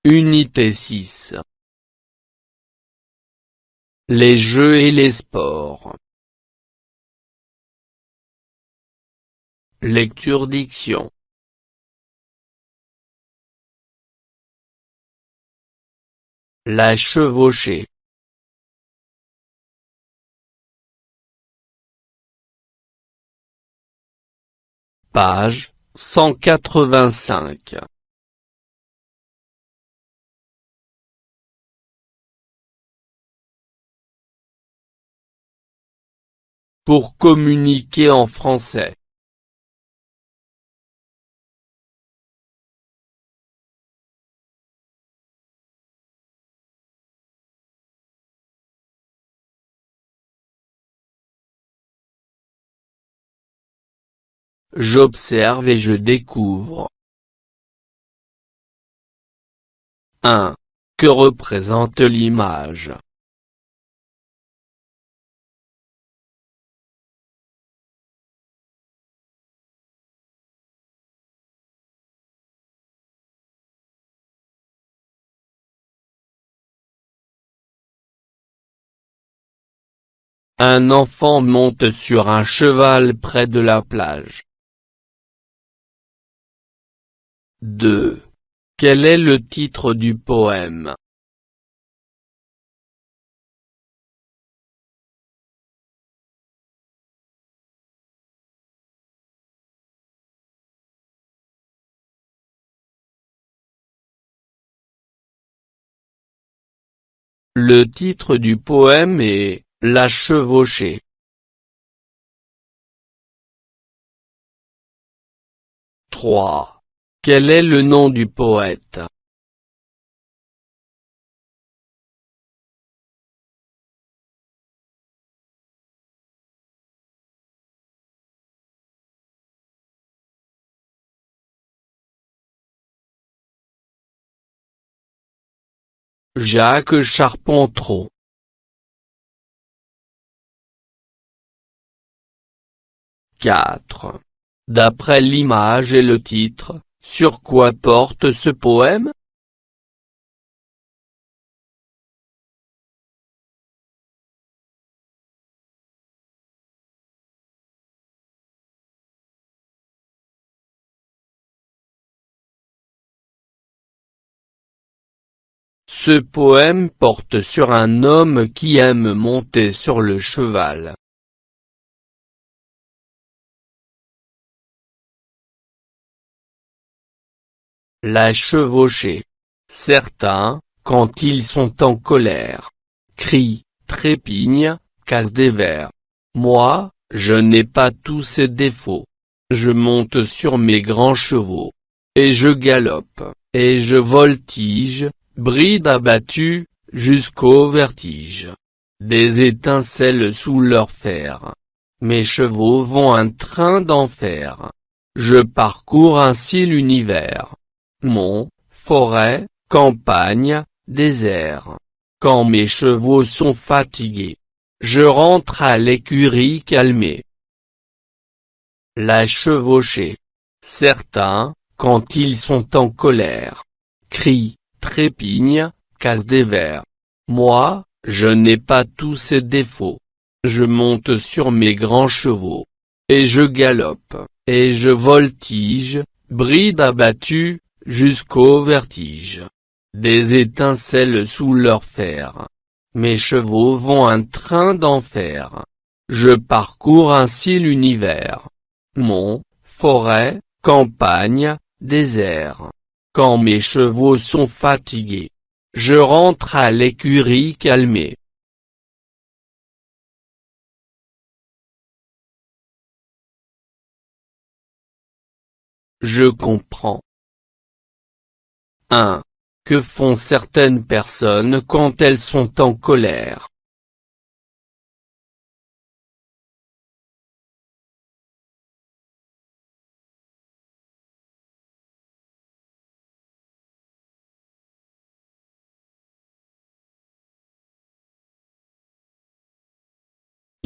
Unité 6. Les jeux et les sports. Lecture diction. La chevauchée. Page 185. Pour communiquer en français. J'observe et je découvre. 1. Que représente l'image? Un enfant monte sur un cheval près de la plage. 2. Quel est le titre du poème? Le titre du poème est « La chevauchée ». 3. Quel est le nom du poète? Jacques Charpentreau. 4. D'après l'image et le titre, sur quoi porte ce poème? Ce poème porte sur un homme qui aime monter sur le cheval. La chevauchée. Certains, quand ils sont en colère, crient, trépignent, cassent des verres. Moi, je n'ai pas tous ces défauts. Je monte sur mes grands chevaux. Et je galope, et je voltige, bride abattue, jusqu'au vertige. Des étincelles sous leurs fers. Mes chevaux vont un train d'enfer. Je parcours ainsi l'univers. Monts, forêts, campagnes, déserts. Quand mes chevaux sont fatigués, je rentre à l'écurie calmée. La chevauchée. Certains, quand ils sont en colère, crient, trépignent, cassent des verres. Moi, je n'ai pas tous ces défauts. Je monte sur mes grands chevaux. Et je galope, et je voltige, bride abattue, jusqu'au vertige. Des étincelles sous leurs fers. Mes chevaux vont un train d'enfer. Je parcours ainsi l'univers. Monts, forêts, campagnes, déserts. Quand mes chevaux sont fatigués, je rentre à l'écurie calmée. Je comprends. 1. Que font certaines personnes quand elles sont en colère?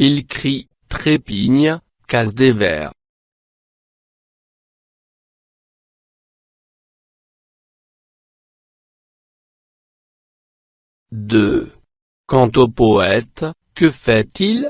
Il crie, trépigne, casse des verres. Deux. Quant au poète, que fait-il?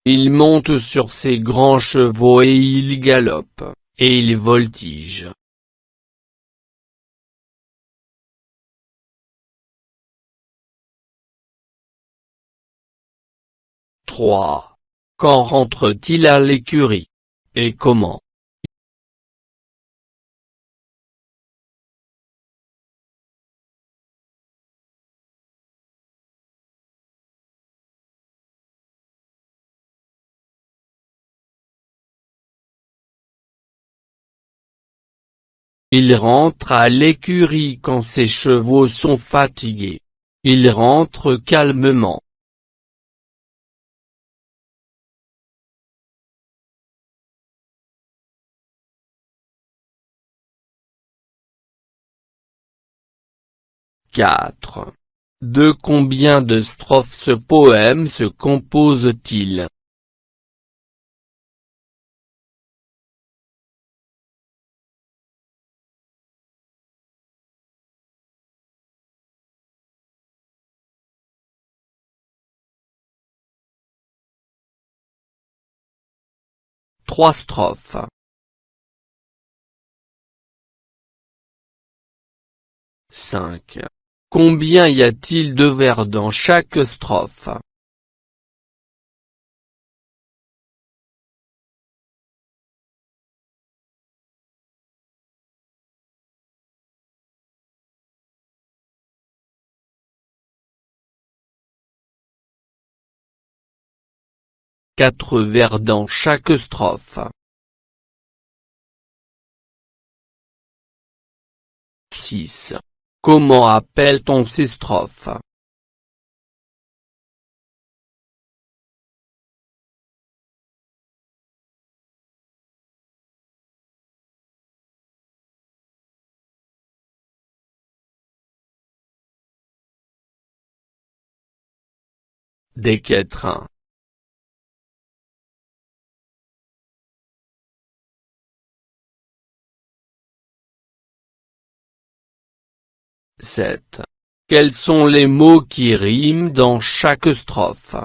Il monte sur ses grands chevaux et il galope, et il voltige. 3. Quand rentre-t-il à l'écurie? Et comment? Il rentre à l'écurie quand ses chevaux sont fatigués. Il rentre calmement. Quatre. De combien de strophes ce poème se compose-t-il? Trois strophes. 5. Combien y a-t-il de vers dans chaque strophe? 4 vers dans chaque strophe. 6. Comment appelle-t-on ces strophes? 1. 7. Quels sont les mots qui riment dans chaque strophe?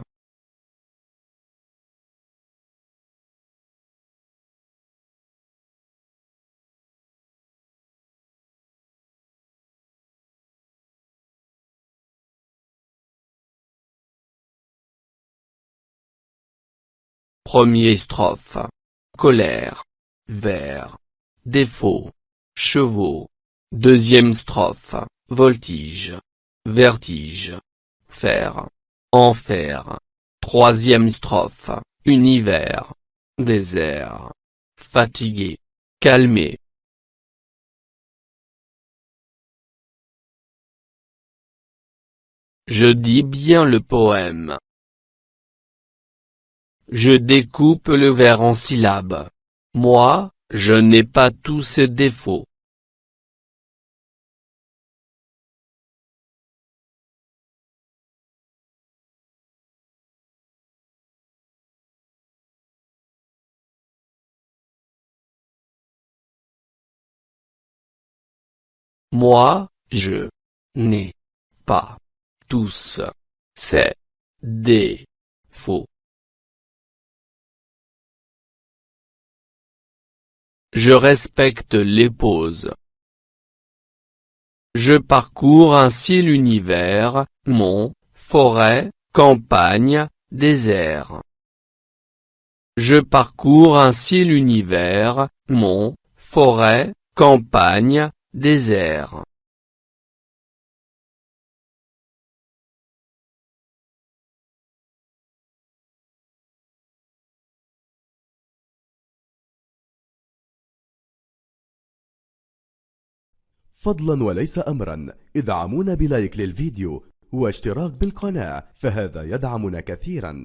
1er strophe. Colère. Vers. Défaut. Chevaux. 2e strophe. Voltige. Vertige. Fer. Enfer. 3e strophe. Univers. Désert. Fatigué. Calmé. Je dis bien le poème. Je découpe le vers en syllabes. Moi, je n'ai pas tous ces défauts. Moi, je n'ai pas tous ces défauts. Je respecte les pauses. Je parcours ainsi l'univers, monts, forêts, campagnes, déserts. Je parcours ainsi l'univers, monts, forêts, campagnes, déserts. فضلا وليس أمرا ادعمونا بلايك للفيديو واشتراك بالقناة، فهذا يدعمنا كثيرا.